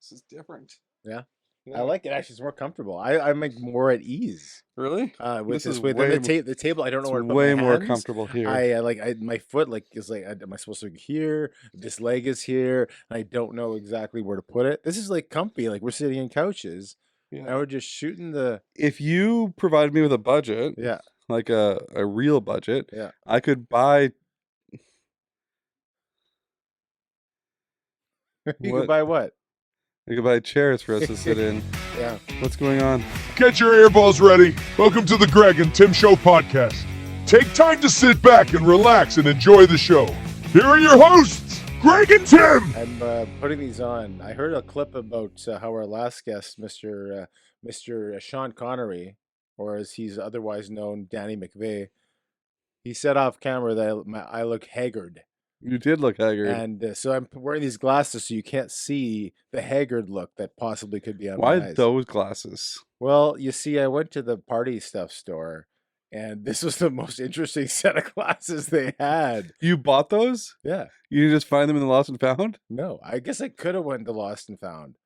This is different. Yeah. Yeah. I like it. Actually, it's more comfortable. I'm like more at ease. Really? With This is with way the table. I don't know where to put way my more hands. comfortable here. My foot is like, am I supposed to be here? This leg is here. And I don't know exactly where to put it. This is like comfy. Like we're sitting in couches. Yeah. And we're just shooting the. If you provided me with a budget, Yeah. like a real budget, Yeah. I could buy. You could buy what? I could buy chairs for us to sit in. Yeah. What's going on? Get your earballs ready. Welcome to the Greg and Tim Show podcast. Take time to sit back and relax and enjoy the show. Here are your hosts, Greg and Tim. I'm putting these on. I heard a clip about how our last guest, Mr. Sean Connery, or as he's otherwise known, Danny McVeigh, he said off camera that I look haggard. You did look haggard. And so I'm wearing these glasses so you can't see the haggard look that possibly could be on my eyes. Why those glasses? Well, you see, I went to the party stuff store, and this was the most interesting set of glasses they had. You bought those? Yeah. You just find them in the Lost and Found? No, I guess I could have went to Lost and Found.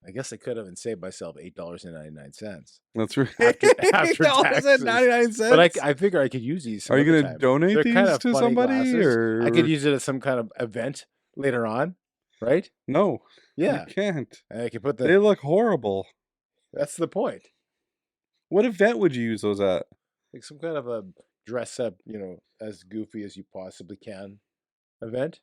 I guess I could have and saved myself $8.99. That's right. After taxes. $8.99. But I figure I could use these. Are you going to donate They're these kind of to funny somebody? glasses. Or I could use it at some kind of event later on, right? No. Yeah. You can't. And I could put They look horrible. That's the point. What event would you use those at? Like some kind of a dress up, as goofy as you possibly can event.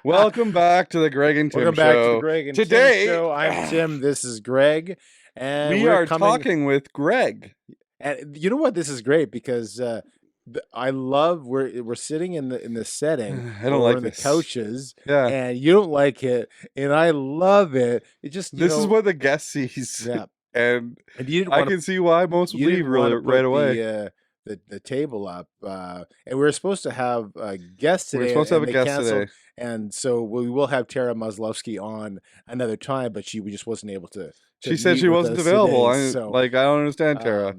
Welcome back to the Greg and Tim Welcome Show. back to the Greg and Today, Tim Show. I'm Tim. This is Greg, and we are talking with Greg. And you know what? This is great because I love we're sitting in the setting. I don't like in this. The couches. Yeah, and you don't like it, and I love it. It just this is what the guest sees. Yeah, and you didn't I can see why most leave right away. The table up, and we were supposed to have a guest today. We're supposed to have a guest today, and so we will have Tara Maslowski on another time, but she just wasn't able to she said she wasn't available. Today, I don't understand, Tara.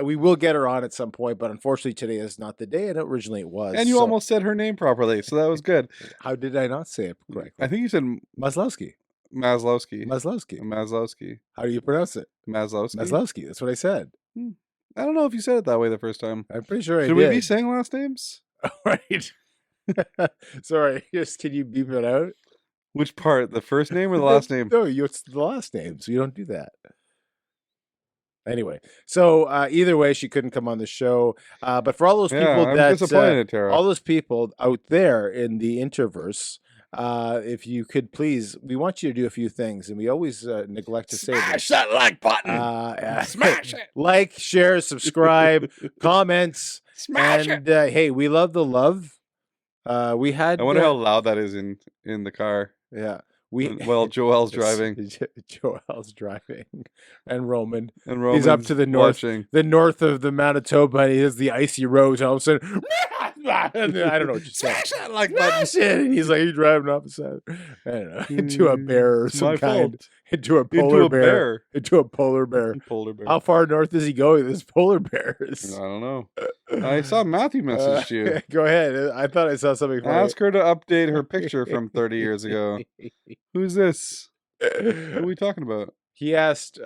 We will get her on at some point, but unfortunately today is not the day, and originally it was. And you almost said her name properly, so that was good. How did I not say it correctly? I think you said Maslowski. Maslowski. How do you pronounce it? Maslowski. That's what I said. I don't know if you said it that way the first time. I'm pretty sure I did. Should we be saying last names? Right. Sorry, can you beep it out? Which part? The first name or the last name? No, it's the last name, so you don't do that. Anyway, so either way, she couldn't come on the show. But for all those people all those people out there in the interverse, if you could please, we want you to do a few things, and we always neglect to say this. Smash that like button. Smash it. Like, share, subscribe, comments. Smash it. Hey, we love the love. I wonder how loud that is in the car. Yeah. Joel's driving. Joel's driving, and Roman. Roman's he's up to the north, watching. the north of the Manitoba, and he has the icy roads. All of a sudden, I don't know what you said. Like that, and he's driving off the side. I don't know, into a bear or some kind. Into a polar bear. Into a polar bear. How far north is he going? This polar bears. I don't know. I saw Matthew messaged you. Go ahead. I thought I saw something. Ask her to update her picture from 30 years ago. Who's this? What are we talking about? He asked.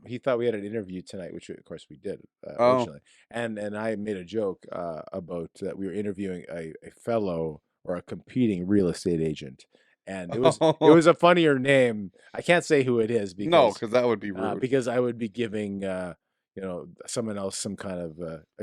He thought we had an interview tonight, which of course we did originally. And I made a joke about that we were interviewing a fellow or a competing real estate agent. And it was a funnier name. I can't say who it is because that would be rude. Because I would be giving someone else some kind of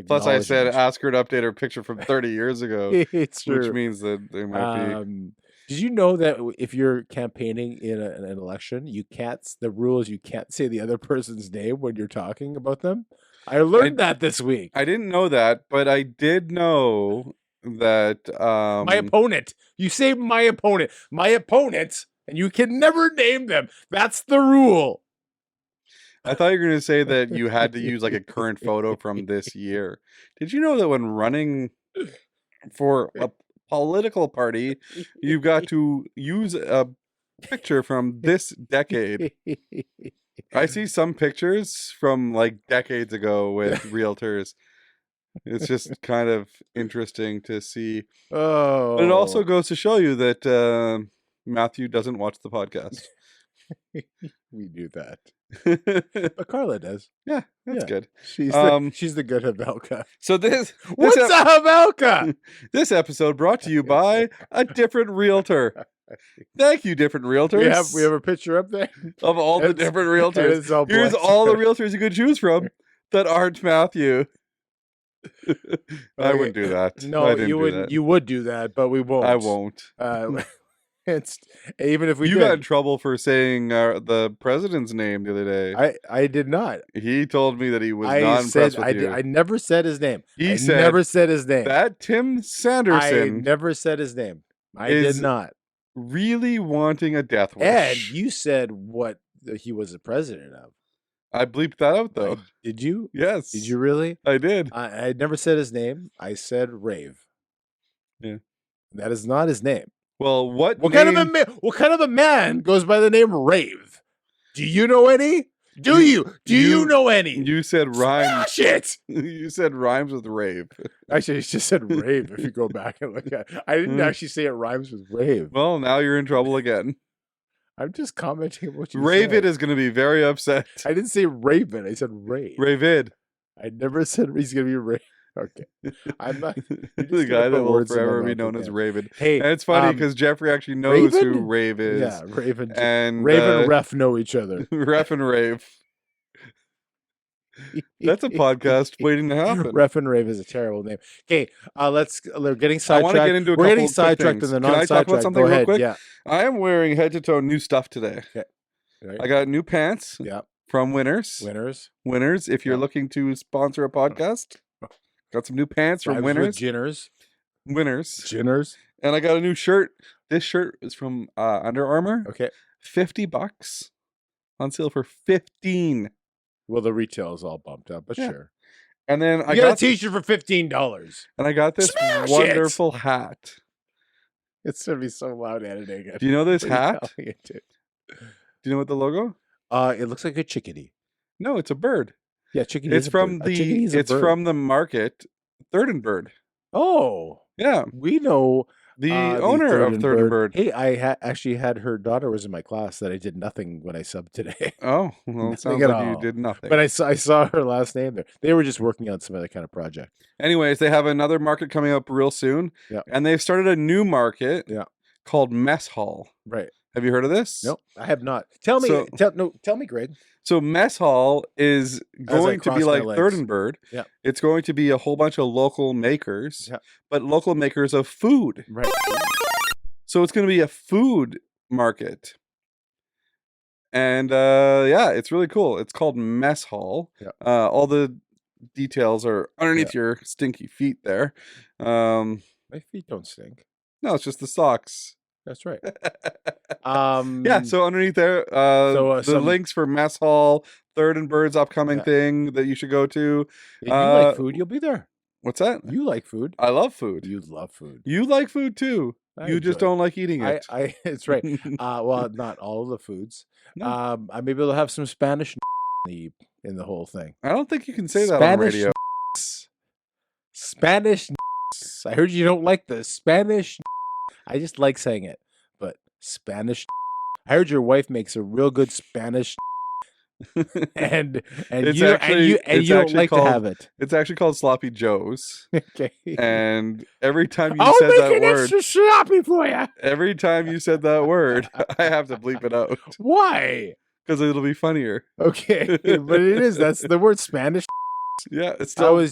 Plus, I said ask her to update her picture from 30 years ago. It's true. Which means that there might be. Did you know that if you're campaigning in an election, the rule is you can't say the other person's name when you're talking about them? I learned that this week. I didn't know that, but I did know that my opponent. You say my opponent, and you can never name them. That's the rule. I thought you were going to say that you had to use a current photo from this year. Did you know that when running for a political party, you've got to use a picture from this decade? I see some pictures from decades ago with realtors. It's just kind of interesting to see. Oh, But it also goes to show you that Matthew doesn't watch the podcast. we do that, But but Carla does. yeah, that's Yeah. good. She's she's the good Havelka. So this What's ep- a Havelka? this episode brought to you by a different realtor. Thank you, different realtors. We have a picture up there of all the It's- different and realtors. it's all Here's black. all the realtors you could choose from that aren't Matthew. I wouldn't do that. No, I didn't you do wouldn't. that. You would do that, but we won't. I won't. It's even if we You did. got in trouble for saying the president's name the other day. I did not. He told me that he was I not said impressed with you. I never said his name. He I said never said his name. that Tim I Sanderson never said his name. I is did not. really wanting a death wish. And you said what he was the president of. I bleeped that out though. Did you? Yes. Did you really? I did. I never said his name. I said Rave. Yeah. That is not his name. Well, what kind of a man goes by the name Rave? Do you know any? Do you know any? You said rhymes. Shit. You said rhymes with rave. Actually, it just said rave if you go back and look at it. I didn't actually say it rhymes with rave. Well, now you're in trouble again. I'm just commenting on what you Ravid said. is going to be very upset. I didn't say Raven. I said Rave. Ravid. I never said he's going to be Rave. Okay. I'm not. The guy that will forever be known as Ravid. Hey, And it's funny because Jeffrey actually knows who Raven? Rave is. Yeah, Raven. And Raven Ref know each other. Ref and Rave. That's a podcast waiting to happen. Ref and Rave is a terrible name. Okay, we're getting I sidetracked. want to get into a We're couple getting of quick sidetracked things. and then Can I non talk about sidetracked. something Go real ahead. quick? Yeah. I am wearing head to toe new stuff today. Okay. Right. I got new pants Yeah. from Winners. Winners. If you're Yeah. looking to sponsor a podcast, got some new pants from Rhymes Winners. with Ginners. Winners. And I got a new shirt. This shirt is from Under Armour. Okay. $50 on sale for $15. Well, the retail is all bumped up, but Yeah. sure. And then I got a T-shirt for $15. And I got this Smash wonderful hat. It's gonna be so loud editing it. Do you know this What are you hat? telling it to? Do you know what the logo? It looks like a chickadee. No, it's a bird. Yeah, chickadee. It's from the market, Third and Bird. Oh, Yeah, we know the owner of Third and Bird. Hey, I actually had her daughter was in my class that I did nothing when I subbed today. Oh, well, it sounds at like you all. did nothing. But I saw her last name there. They were just working on some other kind of project. Anyways, they have another market coming up real soon. Yeah. And they've started a new market called Mess Hall. Right. Have you heard of this? Nope, I have not. Tell me, tell me, Greg. So Mess Hall is going to be cross my like Third legs. and Bird. Yeah. It's going to be a whole bunch of local makers, Yeah. but local makers of food. Right. So it's going to be a food market. And it's really cool. It's called Mess Hall. Yeah. All the details are underneath your stinky feet there. My feet don't stink. No, it's just the socks. That's right. So underneath there, the links for Mess Hall, Third and Bird's upcoming thing that you should go to. If you like food, you'll be there. What's that? You like food. I love food. You love food. You like food too. You just don't like eating it. It's right. Well, not all of the foods. No. I may be able to have some Spanish in the whole thing. I don't think you can say that on radio. Spanish. I heard you don't like the Spanish. I just like saying it, but Spanish. I heard your wife makes a real good Spanish, and you don't like to have it. It's actually called Sloppy Joe's. Okay. And every time you I'll said make that it word, extra sloppy for you. every time you said that word, I have to bleep it out Why? because it'll be funnier. Okay, but it is. That's the word Spanish. Yeah, it's still.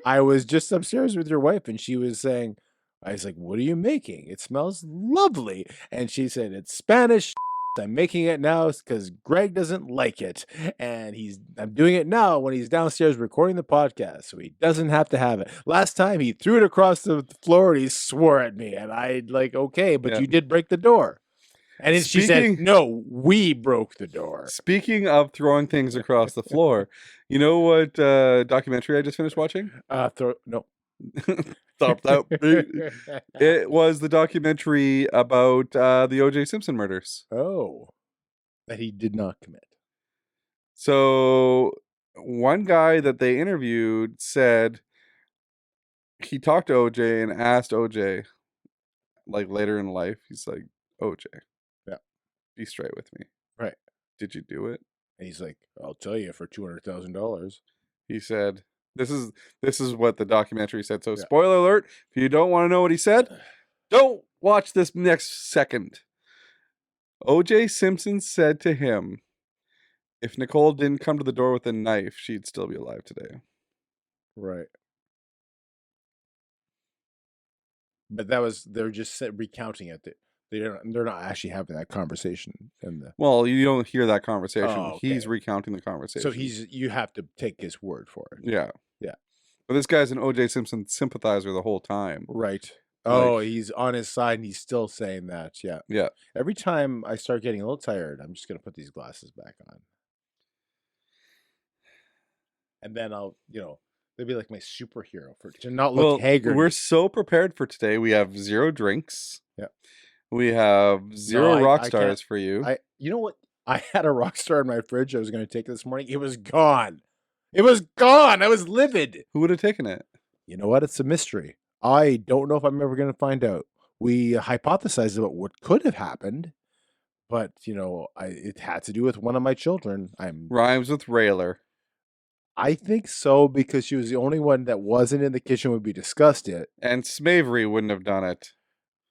I was just upstairs with your wife, and she was saying, I was like, what are you making? It smells lovely. And she said, it's Spanish. I'm making it now because Greg doesn't like it. And I'm doing it now when he's downstairs recording the podcast. So he doesn't have to have it. Last time he threw it across the floor and he swore at me. And I like, okay, but you did break the door. And then she said, no, we broke the door. Speaking of throwing things across the floor, you know what documentary I just finished watching? No. Stop that. It was the documentary about the O.J. Simpson murders. Oh, that he did not commit. So one guy that they interviewed said, he talked to OJ and asked OJ, like later in life, he's like, OJ, Yeah. be straight with me. Right. Did you do it? And he's like, I'll tell you for $200,000. He said, this is what the documentary said. So Yeah. spoiler alert, if you don't want to know what he said, don't watch this next second. OJ Simpson said to him, if Nicole didn't come to the door with a knife, she'd still be alive today. Right. But they're just recounting it. They're not actually having that conversation. Well, you don't hear that conversation. Oh, okay. He's recounting the conversation. So you have to take his word for it. Yeah. Yeah. But this guy's an OJ Simpson sympathizer the whole time. Right. Oh, he's on his side and he's still saying that. Yeah. Yeah. Every time I start getting a little tired, I'm just going to put these glasses back on. And then I'll, they'll be like my superhero to not look haggard. We're so prepared for today. We have 0 drinks. Yeah. We have 0 rock stars for you. You know what? I had a rock star in my fridge I was going to take this morning. It was gone. It was gone. I was livid. Who would have taken it? You know what? It's a mystery. I don't know if I'm ever going to find out. We hypothesized about what could have happened, but it had to do with one of my children. Rhymes with railer. I think so, because she was the only one that wasn't in the kitchen when we discussed it. And Smavery wouldn't have done it.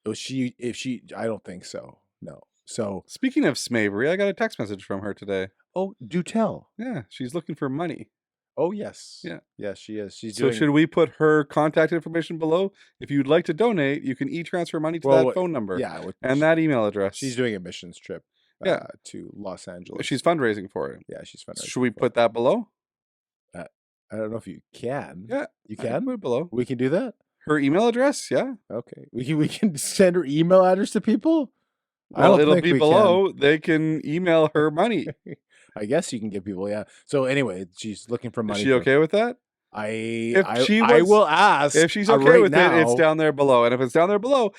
I don't think so. No. So speaking of Smavery, I got a text message from her today. Oh, do tell. Yeah, she's looking for money. Oh, yes. Yeah. Yes, she is. So should we put her contact information below? If you'd like to donate, you can e-transfer money to that phone number. Yeah. And that email address. She's doing a missions trip to Los Angeles. She's fundraising for it. Yeah, she's fundraising. Should we put that below? I don't know if you can. Yeah. You can? Put it below. We can do that? Her email address? Yeah. Okay. We can send her email address to people? Well, it'll be below. They can email her money. I guess you can give people, yeah. So anyway, she's looking for money. Is she okay with that? I will ask. If she's okay with it, it's down there below. And if it's down there below,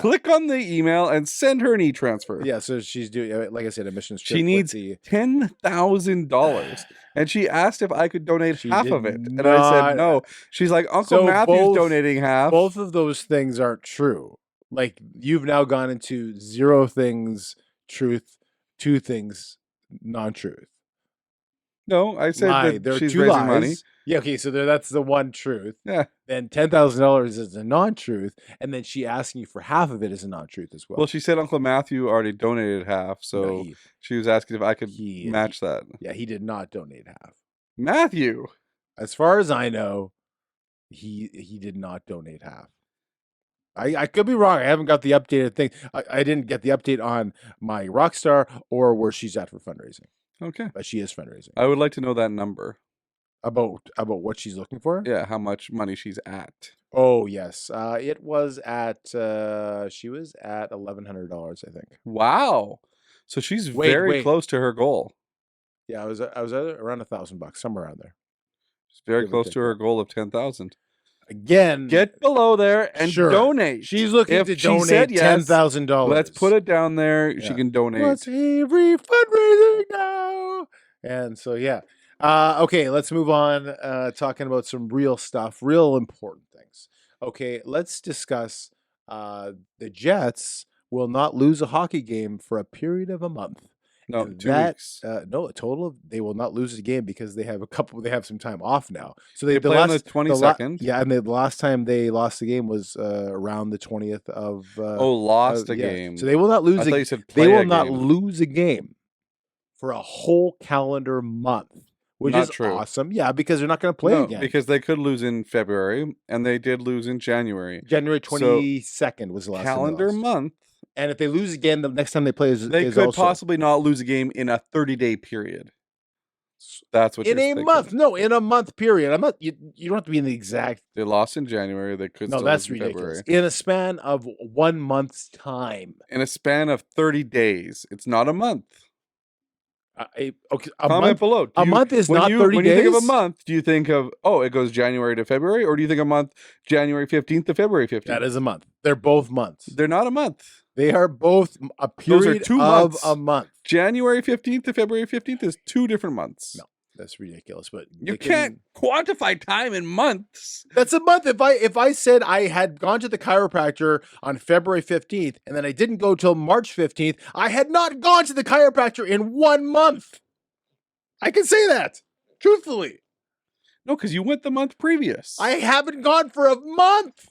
click on the email and send her an e-transfer. Yeah, so she's doing, like I said, a missions trip. She needs $10,000. And she asked if I could donate half of it. And I said no. She's like, Uncle Matthew's donating half. Both of those things aren't true. Like, you've now gone into 0 things truth, 2 things non-truth. No, I said that she's raising money. Yeah, okay, so that's the one truth. Yeah. Then $10,000 is a non-truth, and then she asking you for half of it is a non-truth as well. Well, she said Uncle Matthew already donated half, so she was asking if I could match that. Yeah, he did not donate half. Matthew, as far as I know, he did not donate half. I could be wrong. I haven't got the updated thing. I didn't get the update on my Rockstar or where she's at for fundraising. Okay. But she is fundraising. I would like to know that number. About what she's looking for? Yeah, how much money she's at. Oh, yes. It was at, she was at $1,100, I think. Wow. So she's very close to her goal. Yeah, I was around $1,000, somewhere around there. She's very close to her goal of 10,000. Again, get below there and donate. She's looking to donate $10,000. Let's put it down there. Yeah. She can donate. What's every fundraising now? And so, yeah. Okay, let's move on. Talking about some real stuff, real important things. Okay, let's discuss the Jets will not lose a hockey game for a period of a month. No, 2 weeks. No, a total of they will not lose a game because they have some time off now. So they play on the 22nd. Yeah, and the last time they lost the game was around the 20th of. Lost a game. So they will not lose. They will not lose a game for a whole calendar month. Which is awesome. Yeah, because they're not going to play again. Because they could lose in February, and they did lose in January. January 22nd was the last calendar month. And if they lose again, the next time they play is they could possibly not lose a game in a 30-day period. That's what you're thinking. In a month. No, in a month period. I'm not. You don't have to be in the exact. They lost in January. They could. No, still that's lose in ridiculous. February. In a span of 1 month's time. In a span of 30 days. It's not a month. Comment below. A month is not 30 days? When you think of a month, do you think of, it goes January to February? Or do you think a month, January 15th to February 15th? That is a month. They're both months. They're not a month. They are both a period Those are 2 of months. A month. January 15th to February 15th is 2 different months. No, That's ridiculous. But You can't quantify time in months. That's a month. If I said I had gone to the chiropractor on February 15th and then I didn't go till March 15th, I had not gone to the chiropractor in 1 month. I can say that truthfully. No, because you went the month previous. I haven't gone for a month.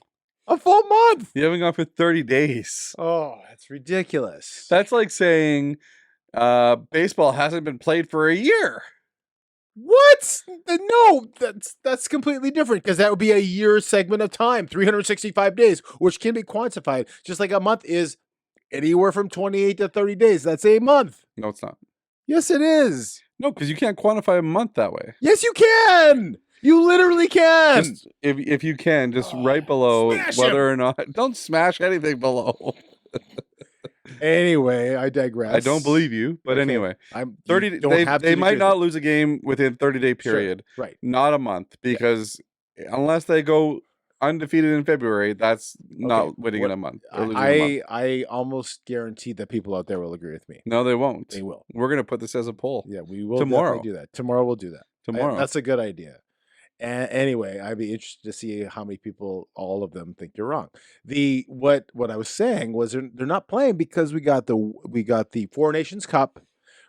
A full month. You haven't gone for 30 days. Oh, that's ridiculous. That's like saying baseball hasn't been played for a year. What? No, that's completely different because that would be a year segment of time, 365 days, which can be quantified. Just like a month is anywhere from 28 to 30 days. That's a month. No, it's not. Yes, it is. No, because you can't quantify a month that way. Yes, you can. You literally can. Just, if you can, just right below whether or not. Don't smash anything below. Anyway, I digress. I don't believe you, but Okay. anyway, I'm 30. They might not lose a game within 30-day period, Sure. Right? not a month, because unless they go undefeated in February, that's not winning in a month. Or losing a month. I almost guarantee that people out there will agree with me. No, they won't. They will. We're gonna put this as a poll. Yeah, we will Tomorrow. definitely do that. Tomorrow we'll do that. Tomorrow. That's a good idea. Anyway, I'd be interested to see how many people, all of them, think you're wrong. What I was saying was they're not playing because we got the Four Nations Cup,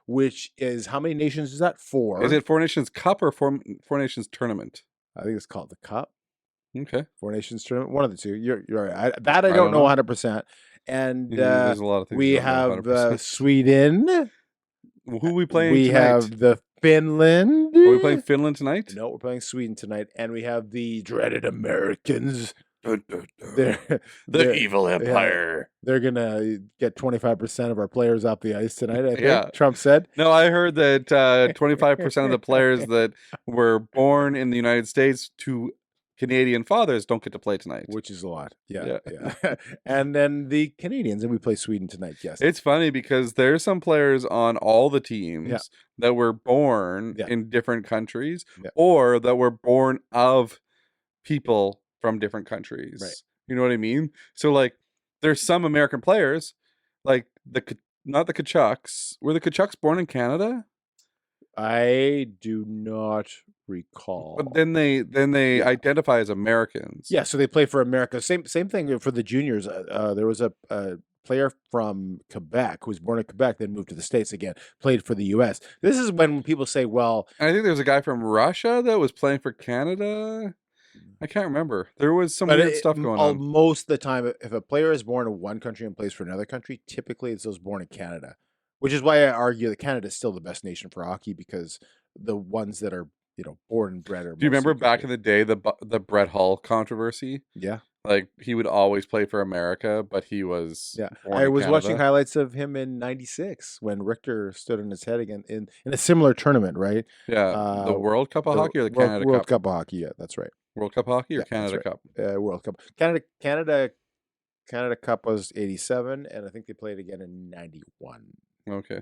which is how many nations is that? 4. Is it Four Nations Cup or Four Nations Tournament? I think it's called the Cup. Okay. Four Nations Tournament. One of the two. You're right. I don't know 100%. And there's a lot of things we have Sweden. Who are we playing We tonight? have the Finland. Are we playing Finland tonight? No, we're playing Sweden tonight, and we have the dreaded Americans. The evil empire. They're gonna get 25% of our players off the ice tonight. I think Yeah. Trump said. No, I heard that 25% of the players that were born in the United States to Canadian fathers don't get to play tonight. Which is a lot. Yeah. And then the Canadians, and we play Sweden tonight. Yes. It's funny because there's some players on all the teams that were born in different countries or that were born of people from different countries. Right. You know what I mean? So like there's some American players like not the Kachucks. Were the Kachucks born in Canada? I do not recall. But then they identify as Americans. Yeah, so they play for America. Same thing for the juniors. There was a player from Quebec who was born in Quebec, then moved to the States again, played for the U.S. This is when people say, well... And I think there was a guy from Russia that was playing for Canada. I can't remember. There was some weird stuff going on. Most of the time, if a player is born in one country and plays for another country, typically it's those born in Canada. Which is why I argue that Canada is still the best nation for hockey because the ones that are, born and bred are. Do you remember back in the day the Brett Hull controversy? Yeah, like he would always play for America, but he was I was watching highlights of him in '96 when Richter stood on his head again in a similar tournament, right? Yeah, the World Cup of hockey or the Canada World Cup? Cup of hockey. Yeah, that's right. World Cup hockey or Canada Cup? World Cup. Canada Cup was '87, and I think they played again in '91. Okay.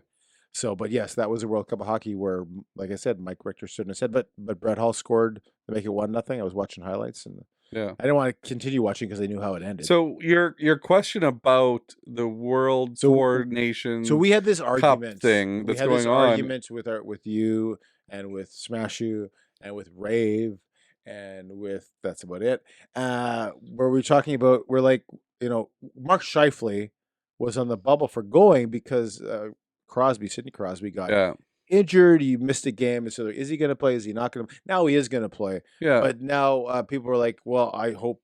So, but yes, that was a World Cup of hockey where, like I said, Mike Richter stood in his head, but Brett Hull scored to make it 1-0. I was watching highlights, and I didn't want to continue watching because I knew how it ended. So your question about the World Four Nations, so we had this argument thing that's going on. Argument with you and with Smash You and with Rave and with that's about it. Where we're talking about, we're like, Mark Scheifele was on the bubble for going because Sidney Crosby got injured. He missed a game, and so is he going to play? Is he not going to? Now he is going to play. Yeah. But now people are like, well, I hope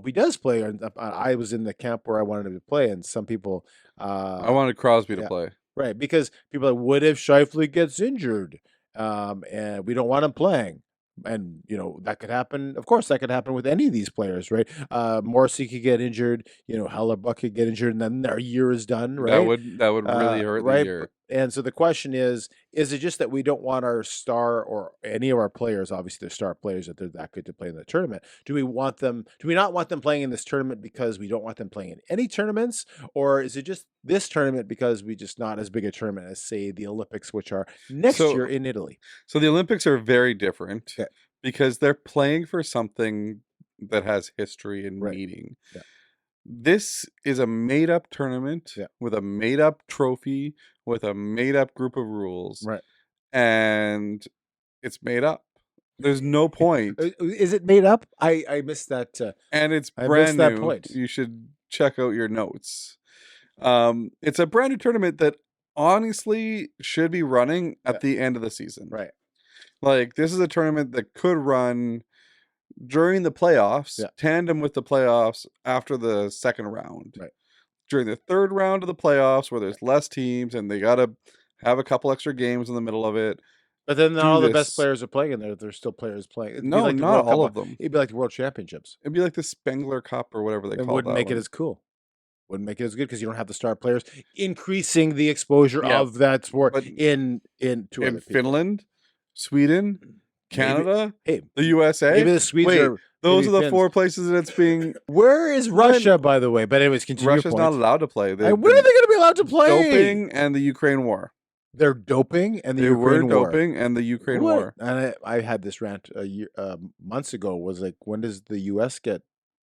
he does play. And I was in the camp where I wanted him to play, and some people. I wanted Crosby to play. Right, because people are like, what if Scheifele gets injured, and we don't want him playing? And that could happen. Of course, that could happen with any of these players, right? Morrissey could get injured. Hellerbuck could get injured, and then their year is done. Right? That would really hurt the year. And so the question is it just that we don't want our star or any of our players, obviously they're star players that they're that good to play in the tournament? Do we not want them playing in this tournament because we don't want them playing in any tournaments? Or is it just this tournament because we just not as big a tournament as, say, the Olympics, which are next year in Italy? So the Olympics are very different because they're playing for something that has history and meaning. Yeah. This is a made-up tournament with a made-up trophy with a made-up group of rules. Right. And It's made up. There's no point. Is it made up? I missed that. And it's I brand missed that new. point. You should check out your notes. It's a brand new tournament that honestly should be running at the end of the season. Right. Like, this is a tournament that could run during the playoffs, tandem with the playoffs after the second round. Right. During the third round of the playoffs, where there's less teams and they got to have a couple extra games in the middle of it. But then all the best players are playing in there. There's still players playing. It'd be like the not World all Cup. of them. It'd be like the World Championships. It'd be like the Spengler Cup or whatever they call it. It wouldn't make it as cool. Wouldn't make it as good because you don't have the star players, increasing the exposure of that sport in Finland, Sweden, Canada, the USA. Maybe the Swedes are. Those are the four places that it's being. Where is Russia, by the way? But anyways, continue. Russia's not allowed to play. When are they going to be allowed to play? Doping and the Ukraine war. They're doping and the Ukraine war. They were doping and the Ukraine war. And I had this rant months ago. Was like, when does the U.S. get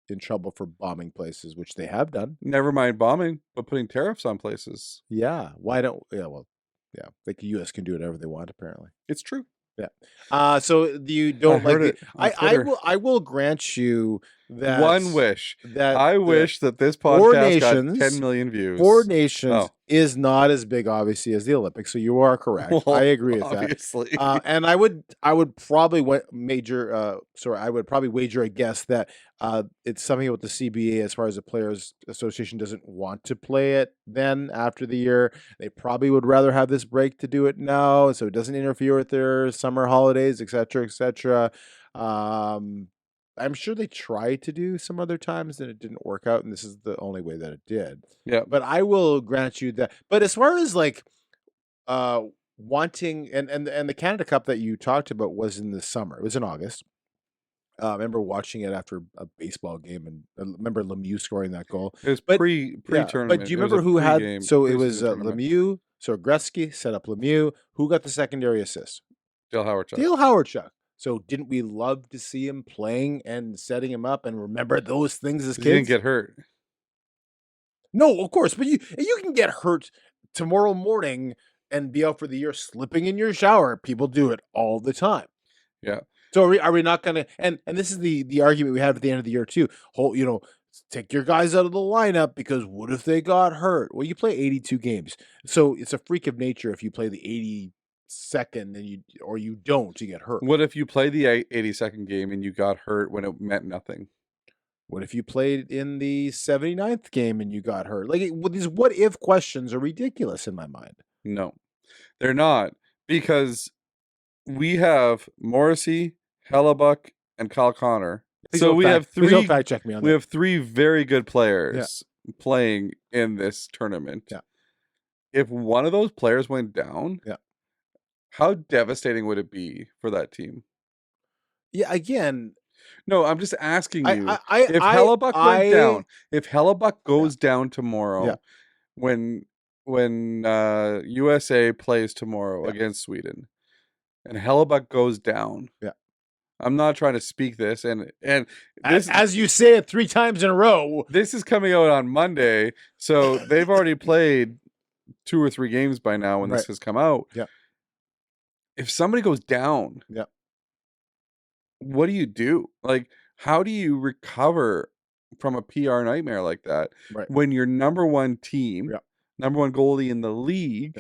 in trouble for bombing places, which they have done? Never mind bombing, but putting tariffs on places. Yeah. Why don't? Yeah. Well. Yeah. Like the U.S. can do whatever they want. Apparently, it's true. Yeah. So you don't like it. I will grant you that one wish. That I wish that this podcast got 10 million views. 4 Nations is not as big, obviously, as the Olympics. So you are correct. Well, I agree with obviously. that. And I would probably I would probably wager a guess that it's something about the CBA as far as the Players Association doesn't want to play it then after the year. They probably would rather have this break to do it now, so it doesn't interfere with their summer holidays, etc., etc. I'm sure they tried to do some other times and it didn't work out, and this is the only way that it did. Yeah. But I will grant you that. But as far as like wanting and the Canada Cup that you talked about was in the summer. It was in August. I remember watching it after a baseball game, and I remember Lemieux scoring that goal. It was pre-tournament. But do you remember who had? So it was Lemieux. So Gretzky set up Lemieux. Who got the secondary assist? Dale Howardchuk. Dale Howardchuk. So didn't we love to see him playing and setting him up and remember those things as kids? He didn't get hurt. No, of course, but you can get hurt tomorrow morning and be out for the year slipping in your shower. People do it all the time. Yeah. So are we not going to? And this is the argument we had at the end of the year too. Take your guys out of the lineup because what if they got hurt? Well, you play 82 games, so it's a freak of nature if you play the 82nd and you don't, you get hurt. What if you play the 82nd game and you got hurt when it meant nothing? What if you played in the 79th game and you got hurt? Like, these what if questions are ridiculous in my mind. No, they're not, because we have Morrissey, Hellebuck, and Kyle Connor. So we have three. Don't fact check me on that. We have 3 very good players playing in this tournament. Yeah. If one of those players went down, how devastating would it be for that team? Yeah, again. No, I'm just asking you. If Hellebuck went down, if Hellebuck goes down tomorrow, when USA plays tomorrow against Sweden, and Hellebuck goes down, I'm not trying to speak this, and this, as you say it 3 times in a row. This is coming out on Monday, so they've already played 2 or 3 games by now when this has come out. Yeah. If somebody goes down, what do you do? Like, how do you recover from a PR nightmare like that when your number 1 team, number 1 goalie in the league,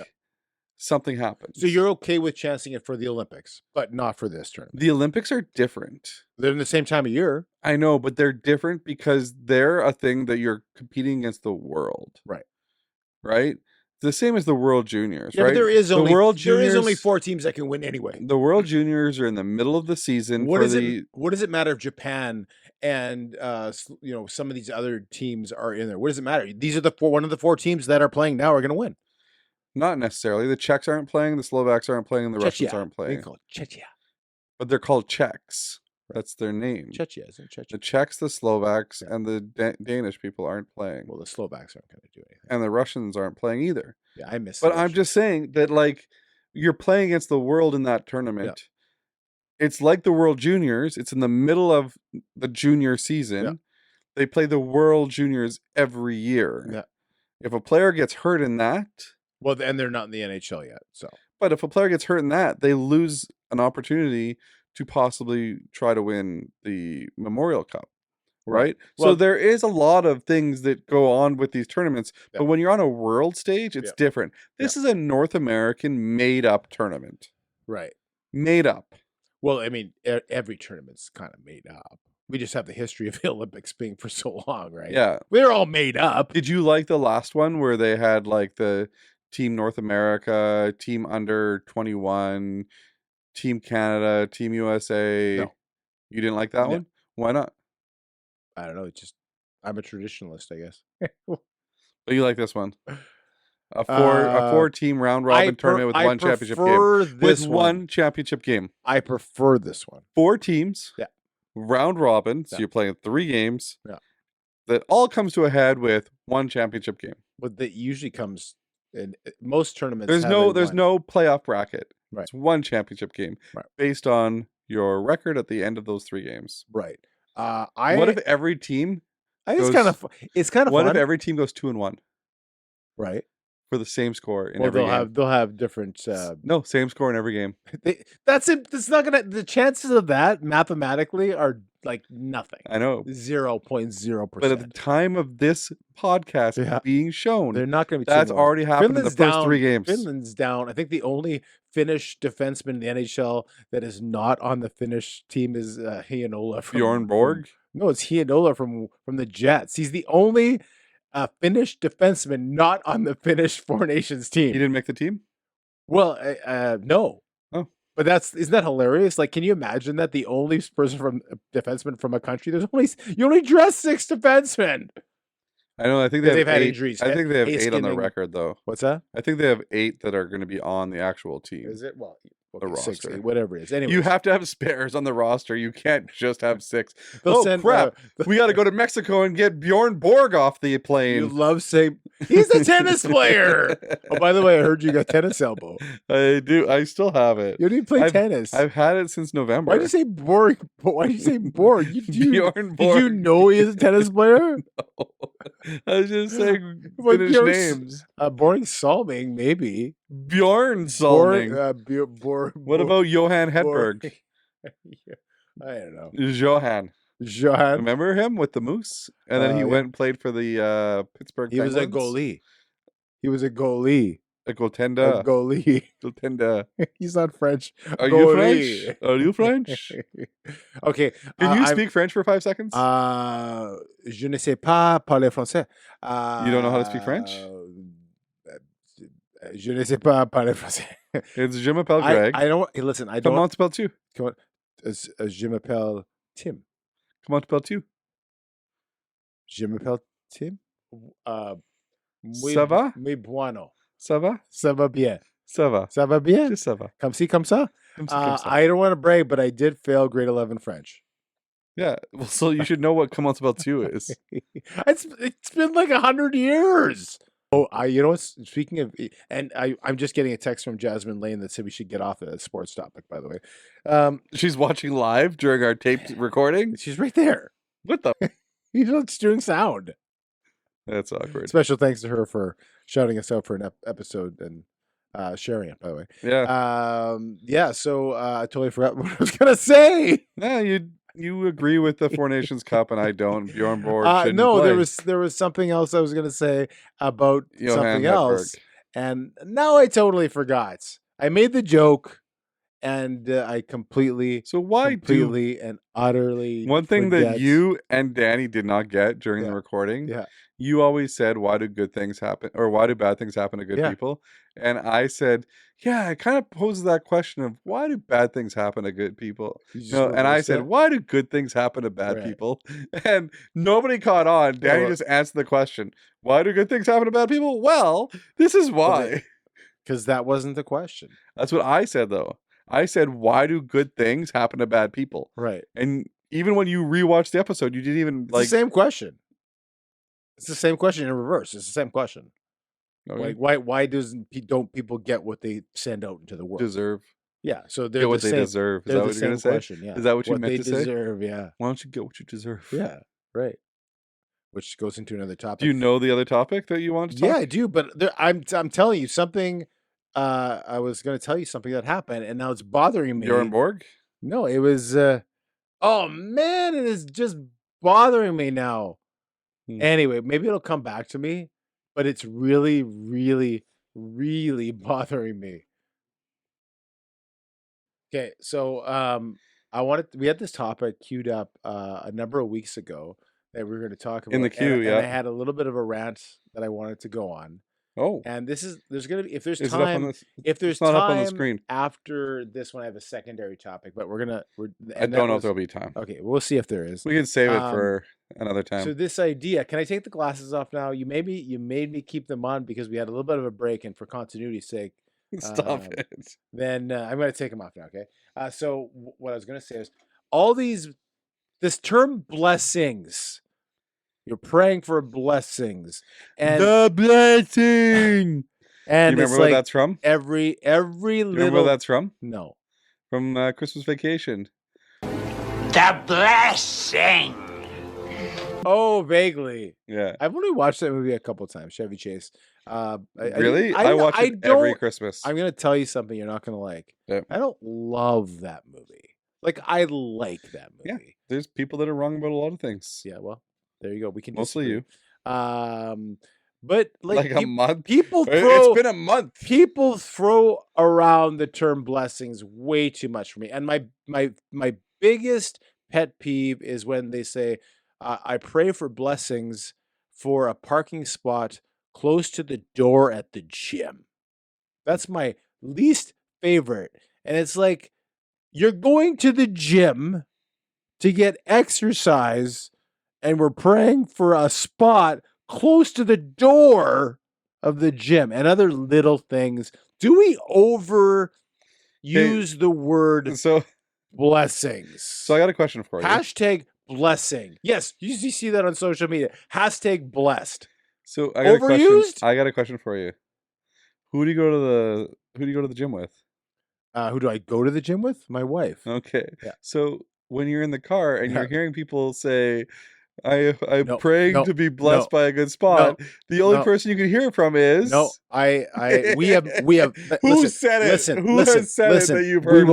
something happens? So you're okay with chancing it for the Olympics, but not for this tournament. The Olympics are different. They're in the same time of year. I know, but they're different because they're a thing that you're competing against the world. Right? The same as the World Juniors, right? But there is only there is only 4 teams that can win anyway. The World Juniors are in the middle of the season. What does it matter if Japan and some of these other teams are in there? What does it matter? These are one of the 4 teams that are playing now are going to win. Not necessarily. The Czechs aren't playing, the Slovaks aren't playing, and the Russians aren't playing. They call it Czechia. But they're called Czechs. That's their name. Czechia, isn't Czechia? The Czechs, the Slovaks, and the Danish people aren't playing. Well, the Slovaks aren't going to do anything. And the Russians aren't playing either. Yeah, I miss. But I'm just saying that, like, you're playing against the world in that tournament. It's like the World Juniors. It's in the middle of the junior season. They play the World Juniors every year. If a player gets hurt in that, Well, and they're not in the NHL yet, so. But if a player gets hurt in that, they lose an opportunity to possibly try to win the Memorial Cup, right? So Well- there is a lot of things that go on with these tournaments, Yeah. but when you're on a world stage, it's Yeah. different. This is a North American made-up tournament. Right. Made up. Well, I mean, every tournament's kind of made up. We just have the history of the Olympics being for so long, right? Yeah. They're all made up. Did you like the last one where they had like the Team North America, Team Under 21, Team Canada, Team USA? No. You didn't like that No. one? Why not? I don't know. It's just, I'm a traditionalist, I guess. But you like this one? A four team round robin tournament with one championship game. With one championship game. I prefer this one. 4 teams. Yeah. Round robin. So Yeah. you're playing 3 games. Yeah. That all comes to a head with one championship game. But that usually comes in most tournaments. There's no playoff bracket. Right. It's one championship game. Right. Based on your record at the end of those 3 games. Right. What if every team I think it's kind of what fun. if every team goes 2-1 right. for the same score in Well, every game? they'll have different. No, same score in every game. That's it. That's not gonna. The chances of that mathematically are like nothing. I know. 0.0%. But at the time of this podcast being shown, they're not going to be. that's already happened in the first 3 games. Finland's down. I think the only Finnish defenseman in the NHL that is not on the Finnish team is Hienola from Bjorn Borg. No, it's Hienola from the Jets. He's the only Finnish defenseman not on the Finnish Four Nations team. He didn't make the team? Well, no. Oh. But isn't that hilarious? Like, can you imagine that the only person from defenseman from a country, you only dress 6 defensemen. I know. I think they've had 8. injuries. I think they have 8 on the Heiskanen. record, though. What's that? I think they have 8 that are going to be on the actual team. Is it? Well, The 6, roster. whatever it is. Anyway, You have to have spares on the roster. You can't just have 6. They'll Oh, send, crap. We got to go to Mexico and get Bjorn Borg off the You plane. love saying he's a tennis player. Oh, by the way, I heard you got tennis elbow. I do. I still have it. You don't even play tennis. I've had it since November. Why did you say Borg? Why did you say Borg? Bjorn Did you Borg. know he is a tennis player? I was just saying Well, Finnish Bjorn- names. Borg Solming, maybe. Bjorn Solming. Borg, What about Johan Hedberg? I don't know. Johan. Johan. Remember him with the Moose? And then he Yeah. went and played for the Pittsburgh He was a Penguins? goalie. He was a goalie. A A goaltender. goalie. Goaltender. He's not French. Are you Goalie. French? Are you French? Okay. Can you I'm- speak French for 5 seconds? Je ne sais pas parler français. You don't know how to speak French? Je ne sais pas parler français. It's Je m'appelle Greg. I don't. Listen, I Comment don't. t'appelles-tu? Je m'appelle Tim. Comment t'appelles-tu? Je m'appelle Tim. Ça va? Muy bueno. Ça va? Ça va bien. Ça va. Ça va bien. Just ça va. Comme ci, comme ça. Comme ci, comme ça. I don't want to brag, but I did fail grade 11 French. Yeah. Well, so you should know what comment t'appelles-tu is. It's been like 100 years. Oh, you know what? Speaking of, and I'm just getting a text from Jasmine Lane that said we should get off a sports topic. By the way, She's watching live during our taped recording. she's right there. What the? You know, it's doing sound. That's awkward. Special thanks to her for shouting us out for an episode and sharing it. By the way, Yeah. So I totally forgot what I was gonna say. Yeah, you agree with the Four Nations Cup, and I don't. Bjorn Borg shouldn't No, play. there was something else I was gonna say about Johan something Hedberg. else, and now I totally forgot. I made the joke, and I completely and utterly one thing that forget. you and Danny did not get during the Yeah. recording? Yeah. You always said, "Why do good things happen?" or "Why do bad things happen to good Yeah. people?" And I said, "Yeah, it kind of poses that question of why do bad things happen to good people?" You just No, and I reversed said, it? "Why do good things happen to bad Right. people?" And nobody caught on. Danny well- just answered the question. Why do good things happen to bad people? Well, this is why. because that wasn't the question, That's what I said, though. I said, "Why do good things happen to bad people?" right? And even when you rewatched the episode, you didn't even It's like. the same question. It's the same question in reverse. It's the same question. Okay. Like, why don't people get what they send out into the world? Deserve. Yeah, so they're Get what the they same. deserve. Is They're that the what you're same gonna say? question. Yeah, Is that what you what meant they to say? deserve? Yeah, Why don't you get what you deserve? yeah, right. which goes into another topic. Do you know the other topic that you want to talk? Yeah, I do, but I'm telling you something. I was going to tell you something that happened, and now it's bothering me. Bjorn Borg? No, it was. Oh man, it is just bothering me now. Anyway, maybe it'll come back to me, but it's really, really, really bothering me. Okay, so we had this topic queued up a number of weeks ago that we were going to talk about In the queue, and I had a little bit of a rant that I wanted to go on. Oh, And there's gonna be if there's is it up on time this? if there's It's not time up on the screen. after this one, I have a secondary topic, but we're I don't know if there'll be time. okay. We'll see if there is. We can save it for another time. So this idea, can I take the glasses off now? You made me keep them on because we had a little bit of a break, and for continuity's sake, Stop it. then I'm going to take them off now. Okay. So what I was going to say is this term blessings. You're praying for blessings, and the blessing. and You remember where that's from? Every You little. remember where that's from? No. From Christmas Vacation. The blessing. Oh, vaguely. Yeah. I've only watched that movie a couple times. Chevy Chase. Really? I watch it every Christmas. I'm gonna tell you something you're not gonna like. Yep. I don't love that movie. Like I like that movie. Yeah. There's people that are wrong about a lot of things. Yeah, well, there you go. We can Mostly disagree. you. But like a month. people throw It's been a month. people throw around the term blessings way too much for me. And my biggest pet peeve is when they say, I pray for blessings for a parking spot close to the door at the gym. That's my least favorite. And it's like, you're going to the gym to get exercise, and we're praying for a spot close to the door of the gym and other little things. Do we overuse the word blessings? So I got a question for you. Hashtag blessing. Yes, you see that on social media. Hashtag blessed. So I got Overused? I got a question for you. Who do you go to the gym with? Who do I go to the gym with? My wife. Okay. Yeah. So when you're in the car and you're hearing people say, I'm No, praying to be blessed by a good spot, the only person you can hear it from is we have who said it? Listen, Who listen, has said listen, it that you've heard?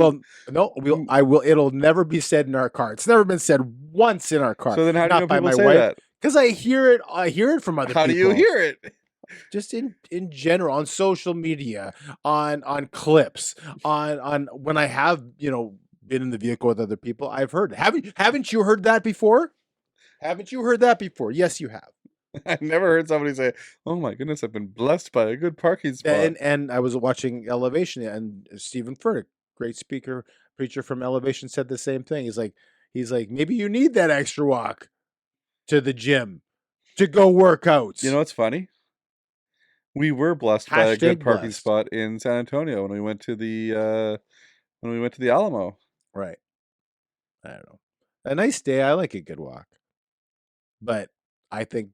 It'll never be said in our car. It's never been said once in our car. So then how do you know by people my say wife, that? because I hear it from other people. How do you hear it? Just in general, on social media, on clips, on when I have been in the vehicle with other people, I've heard. Haven't you heard that before? Haven't you heard that before? Yes, you have. I've never heard somebody say, "Oh my goodness, I've been blessed by a good parking spot." And I was watching Elevation, and Stephen Furtick, great preacher from Elevation, said the same thing. He's like, maybe you need that extra walk to the gym to go work out. You know what's funny? We were blessed by a good parking spot in San Antonio when we went to the Alamo. Right. I don't know. A nice day. I like a good walk. But I think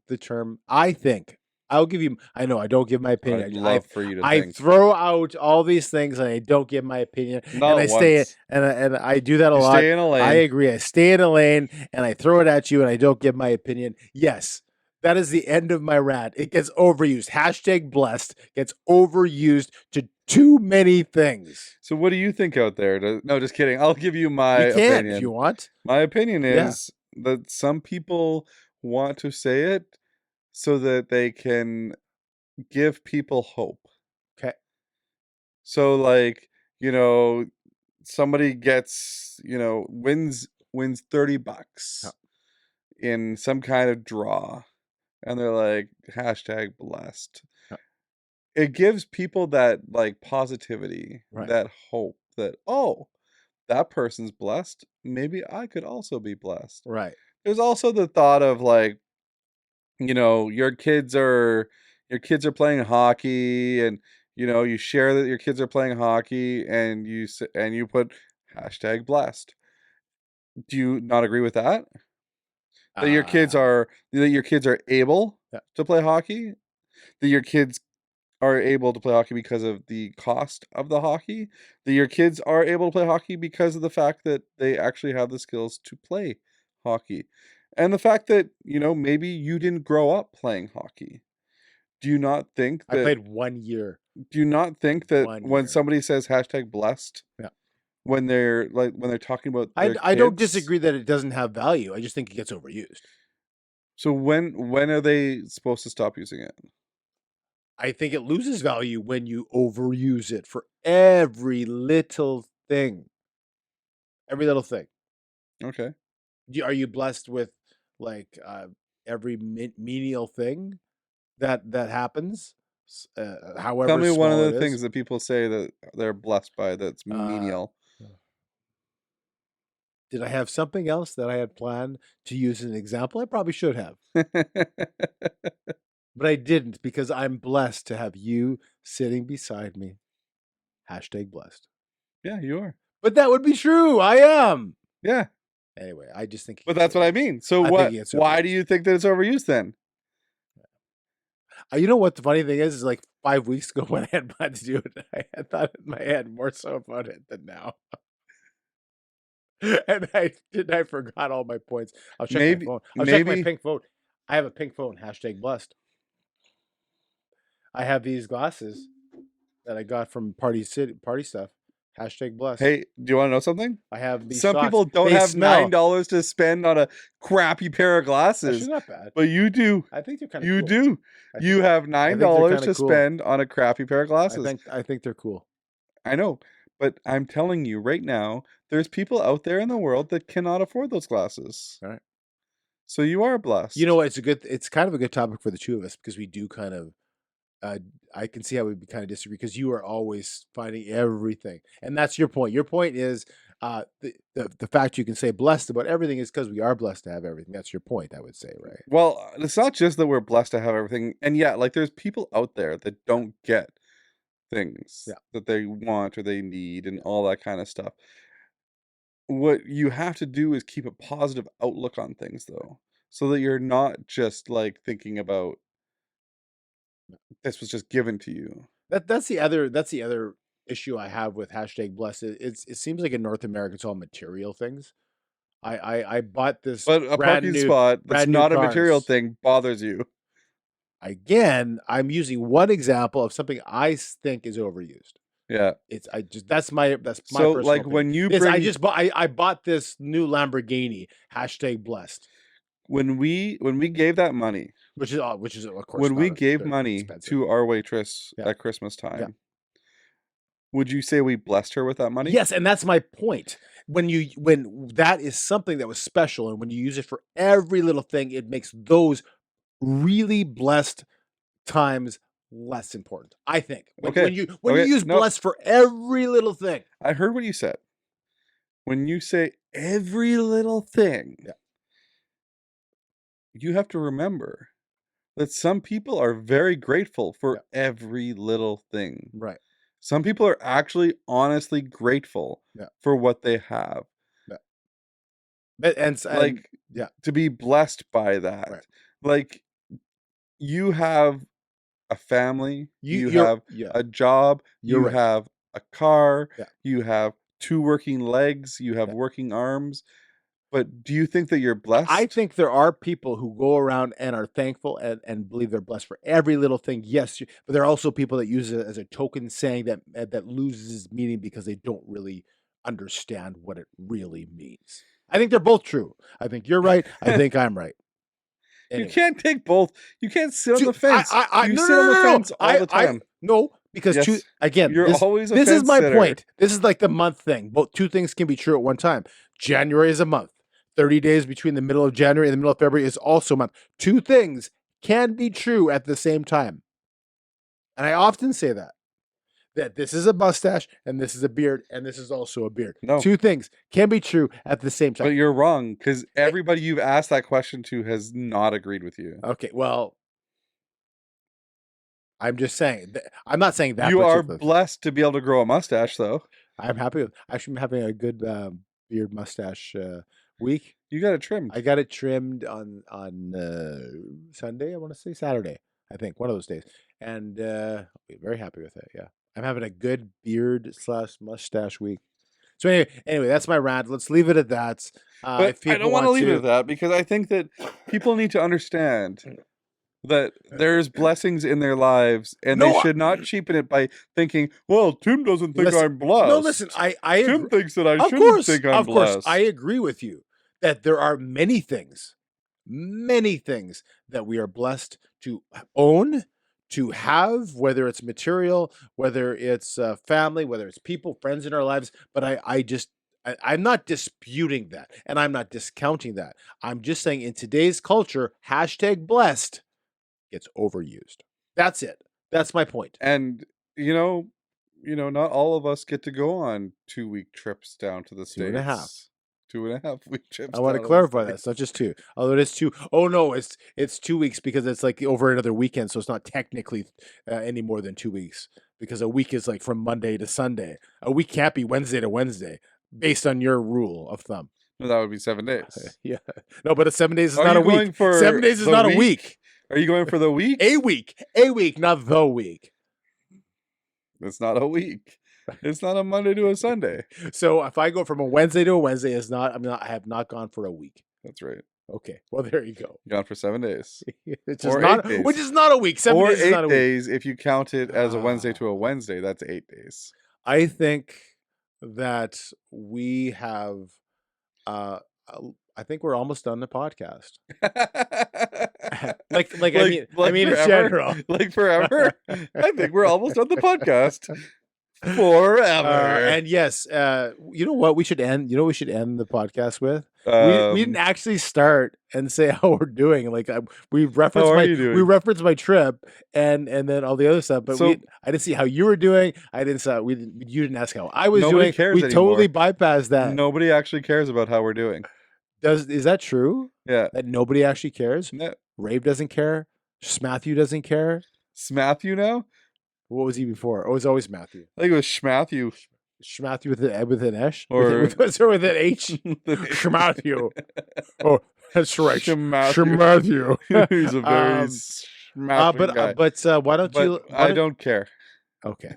I'll give you. I know I don't give my opinion. I'd love for you to I think. throw out all these things and I don't give my opinion. Not and I stay and I do that a lot. Stay in a lane. I agree. I stay in a lane and I throw it at you and I don't give my opinion. Yes, that is the end of my rant. It gets overused. Hashtag blessed gets overused to too many things. So what do you think out there? No, just kidding. I'll give you my You can opinion. if you want. My opinion is that some people want to say it so that they can give people hope. Okay. So like, somebody gets, wins $30 in some kind of draw. And they're like, hashtag blessed. It gives people that like positivity, that hope that, oh, that person's blessed. Maybe I could also be blessed. Right. There's also the thought of like, your kids are playing hockey and, you share that your kids are playing hockey and you put hashtag blessed. Do you not agree with that? That your kids are able to play hockey, that your kids are able to play hockey because of the cost of the hockey, that your kids are able to play hockey because of the fact that they actually have the skills to play hockey. And the fact that, maybe you didn't grow up playing hockey. Do you not think I that played 1 year. do you not think that 1 when year. somebody says #blessed, Yeah. when they're talking about their I don't kids, disagree that it doesn't have value. I just think it gets overused. so when are they supposed to stop using it? I think it loses value when you overuse it for every little thing. Every little thing. Okay. Are you blessed with like every menial thing that happens? However Tell me one of small the it things is. that people say that they're blessed by that's menial. Did I have something else that I had planned to use as an example? I probably should have, but I didn't because I'm blessed to have you sitting beside me. #blessed. Yeah, you are. But that would be true. I am. Yeah. Anyway, I just think. But that's what I mean. So I think it's why overused. do you think that it's overused then? You know what the funny thing is like 5 weeks ago when I had planned to do it, I had thought in my head more so about it than now. And I forgot all my points. I'll check my phone. I'll check my pink phone. I have a pink phone. #blessed. I have these glasses that I got from party stuff. #blessed. Hey, do you want to know something? I have these Some socks. people don't They have smell. $9 to spend on a crappy pair of Actually, glasses, not bad. but you do. I think they're kind of You cool. do. You have $9 to spend on a crappy pair of glasses. I think they're cool. I know, but I'm telling you right now, there's people out there in the world that cannot afford those glasses. All right. So you are blessed. You know what? It's kind of a good topic for the two of us because we do kind of. I can see how we kind of disagree because you are always finding everything, and that's your point. Your point is the fact you can say blessed about everything is because we are blessed to have everything. That's your point, I would say, right? Well, it's not just that we're blessed to have everything, and yeah, like there's people out there that don't get things that they want or they need and all that kind of stuff. What you have to do is keep a positive outlook on things, though, so that you're not just like thinking about this was just given to you. That's the other issue I have with #blessed. It seems like in North America it's all material things. I bought this But a brand parking new spot that's brand new not a material cars. thing bothers you. Again, I'm using one example of something I think is overused. Yeah. That's my So personal like opinion. when you This, I bring just bought I bought this new Lamborghini #blessed, when we gave that money, which is of course when we not gave they're money expensive. to our waitress Yeah. at Christmas Yeah. time, would you say we blessed her with that money? Yes, and that's my point. When that is something that was special, and when you use it for every little thing, it makes those really blessed times less important. I think when Okay. you Okay. use Nope. blessed for every little thing. I heard what you said. When you say every little thing, Yeah. you have to remember that some people are very grateful for every little thing. Right. Some people are actually honestly grateful for what they have. But and Like yeah, to be blessed by that. Right. Like you have a family, you you're- have yeah. a job, You're you right. have a car, Yeah. you have 2 working legs, you have working arms. But do you think that you're blessed? I think there are people who go around and are thankful and believe they're blessed for every little thing. Yes, but there are also people that use it as a token saying that loses meaning because they don't really understand what it really means. I think they're both true. I think you're right. I think I'm right. Anyway. You can't take both. You can't sit on the fence. You no, sit on the fence all the I- time. no, because Yes, again, you're always a this is fence my sitter. point. This is like the month thing. Both two things can be true at one time. January is a month. 30 days between the middle of January and the middle of February is also a month. Two things can be true at the same time. And I often say that this is a mustache and this is a beard and this is also a beard. No. Two things can be true at the same time. But you're wrong because everybody you've asked that question to has not agreed with you. Okay, well, I'm just saying. I'm not saying that. You are blessed to be able to grow a mustache, though. I'm happy with. Actually, I'm having a good beard mustache week. You got it trimmed. I got it trimmed on Sunday. I want to say Saturday. I think one of those days, and I'll be very happy with it. Yeah, I'm having a good beard / mustache week. So anyway, that's my rant. Let's leave it at that. But If I people don't want to want leave it at that because I think that people need to understand that there's blessings in their lives and they No, should not cheapen it by thinking, well, Tim doesn't think Listen- I'm blessed. No, listen, I Tim agree. thinks that I Of shouldn't course, think I'm of course, blessed. I agree with you that there are many things that we are blessed to own, to have, whether it's material, whether it's family, whether it's people, friends in our lives. But I'm not disputing that, and I'm not discounting that. I'm just saying in today's culture, #blessed gets overused. That's it. That's my point. And not all of us get to go on 2-week trips down to the States. 2.5. 2.5-week trips. I want to down clarify the that. It's not just 2. Although it is 2. Oh no, it's 2 weeks because it's like over another weekend, so it's not technically any more than 2 weeks because a week is like from Monday to Sunday. A week can't be Wednesday to Wednesday based on your rule of thumb. No, that would be 7 days. Yeah. No, but 7 days is Are not you a going week. for 7 days is the not a week? week. Are you going for the week? A week, not the week. It's not a week. It's not a Monday to a Sunday. So if I go from a Wednesday to a Wednesday, I have not gone for a week. That's right. Okay. Well, there you go. Gone for 7 days. Which Or is not 8 days. which is not a week. 7 Or days is not 8 a week. days if you count it as a Wednesday to a Wednesday. That's 8 days. I think that we have I think we're almost done the podcast. I mean in forever? general. Like forever? I think we're almost on the podcast. Forever. And yes, you know what we should end? You know what we should end the podcast with? We didn't actually start and say how we're doing. Like we referenced we referenced my trip and then all the other stuff. But I didn't see how you were doing. You didn't ask how I was Nobody doing. cares We totally anymore. bypassed that. Nobody actually cares about how we're doing. Is that true? Yeah. That nobody actually cares? No. Rave doesn't care. Matthew doesn't care. Smatthew now? What was he before? Oh, it was always Matthew. I think it was Schmatthew. Schmatthew with an S? Or with an H? Schmatthew. Oh, that's right. Schmatthew. Schmatthew. He's a very schmatthew guy. But why don't you? I don't care. Okay.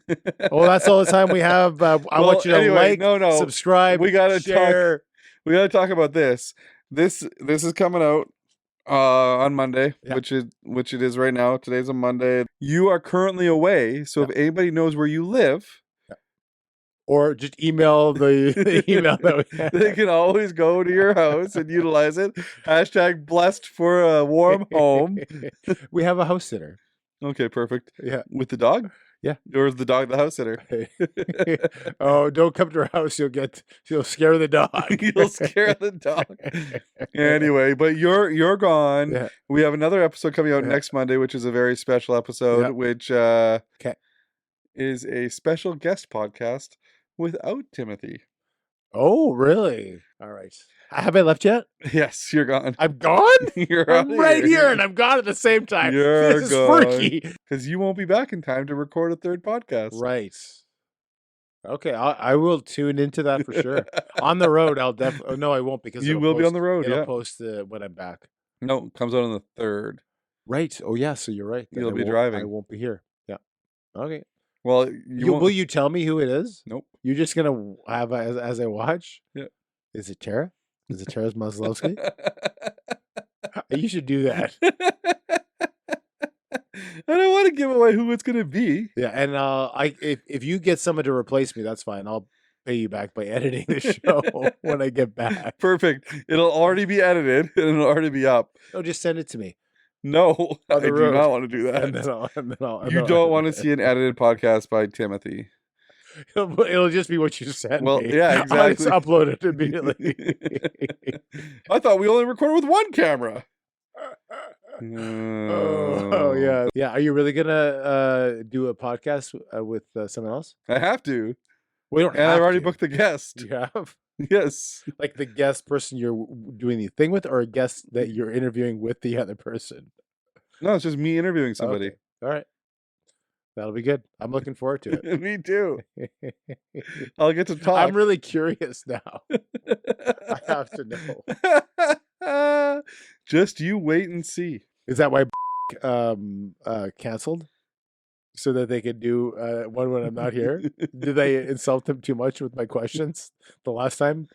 Well, that's all the time we have. I want you to like, subscribe, we gotta share. We got to talk about this. This is coming out on Monday, Yeah. which it is right now. Today's a Monday. You are currently away, so if anybody knows where you live, or just email the email that we have. they can always go to your house and utilize it. #blessed for a warm home. We have a house sitter. Okay, perfect. Yeah. With the dog? Yeah. Or is the dog the house sitter? Oh, don't come to our house. You'll scare the dog. You'll scare the dog. Anyway, but you're gone. Yeah. We have another episode coming out next Monday, which is a very special episode, which is a special guest podcast without Timothy. Oh, really? All right. Have I left yet? Yes, you're gone. I'm gone? You're I'm right here and I'm gone at the same time. You're this gone. is freaky. Because you won't be back in time to record a third podcast. Right. Okay, I will tune into that for sure. On the road, I'll definitely. No, I won't because you will be on the road. It'll Yeah. post when I'm back. No, it comes out on the 3rd. Right. Oh yeah. So you're right. You'll be driving. I won't be here. Yeah. Okay. Well, will you tell me who it is? Nope. You're just gonna have as I watch. Yeah. Is it Tara? Is it Tara Maslowski? You should do that. I don't want to give away who it's going to be. Yeah, and if you get someone to replace me, that's fine. I'll pay you back by editing the show when I get back. Perfect. It'll already be edited and it'll already be up. No, just send it to me. No, I do not want to do that. And then I'll You don't want to see an edited podcast by Timothy. It'll just be what you send me. Well, yeah, exactly. I'll just upload it immediately. I thought we only recorded with one camera. Oh yeah, yeah. Are you really gonna do a podcast with someone else? I have to. We don't. And I've already booked the guest. You have. Yes. Like the guest person you're doing the thing with, or a guest that you're interviewing with the other person? No, it's just me interviewing somebody. Okay. All right. That'll be good. I'm looking forward to it. Me too. I'll get to talk. I'm really curious now. I have to know. Just you wait and see. Is that why canceled? so that they could do one when I'm not here? Did I insult them too much with my questions the last time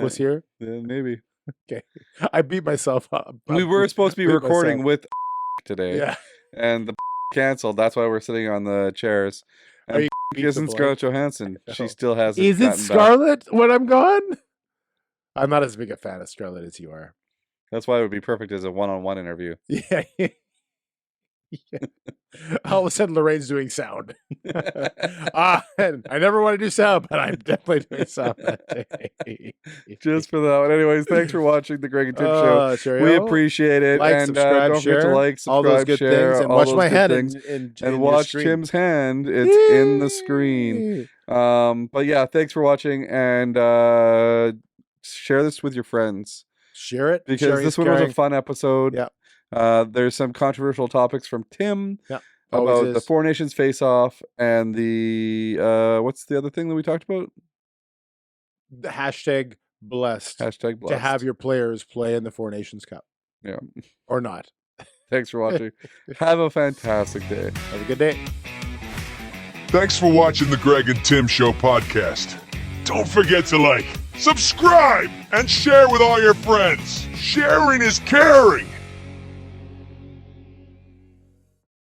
was here? Yeah, maybe. Okay, I beat myself up. We were supposed to be beat recording myself. with today, Yeah, and the canceled. That's why we're sitting on the chairs. Are And you isn't the Scarlett Johansson? She Oh. still hasn't. is it gotten back. Scarlett when I'm gone? I'm not as big a fan of Scarlett as you are. That's why it would be perfect as a one-on-one interview. Yeah. Yeah. All of a sudden, Lorraine's doing sound. And I never want to do sound, but I'm definitely doing sound that day. Just for that one. Anyways, thanks for watching the Greg and Tim Show. We cheerio. appreciate it. Like, and subscribe, don't forget share, to like, subscribe, all those good share, things, and all watch those my good head things. in And your watch screen. Tim's hand. It's in the screen. But yeah, thanks for watching, and share this with your friends. Share it Because Sharing this is one was caring. a fun episode. Yeah. There's some controversial topics from Tim Always about the is. 4 Nations Faceoff and the what's the other thing that we talked about? The hashtag blessed Hashtag blessed. to have your players play in the 4 Nations Cup Yeah. or not. Thanks for watching. Have a fantastic day. Have a good day. Thanks for watching the Greg and Tim Show podcast. Don't forget to like, subscribe, and share with all your friends. Sharing is caring.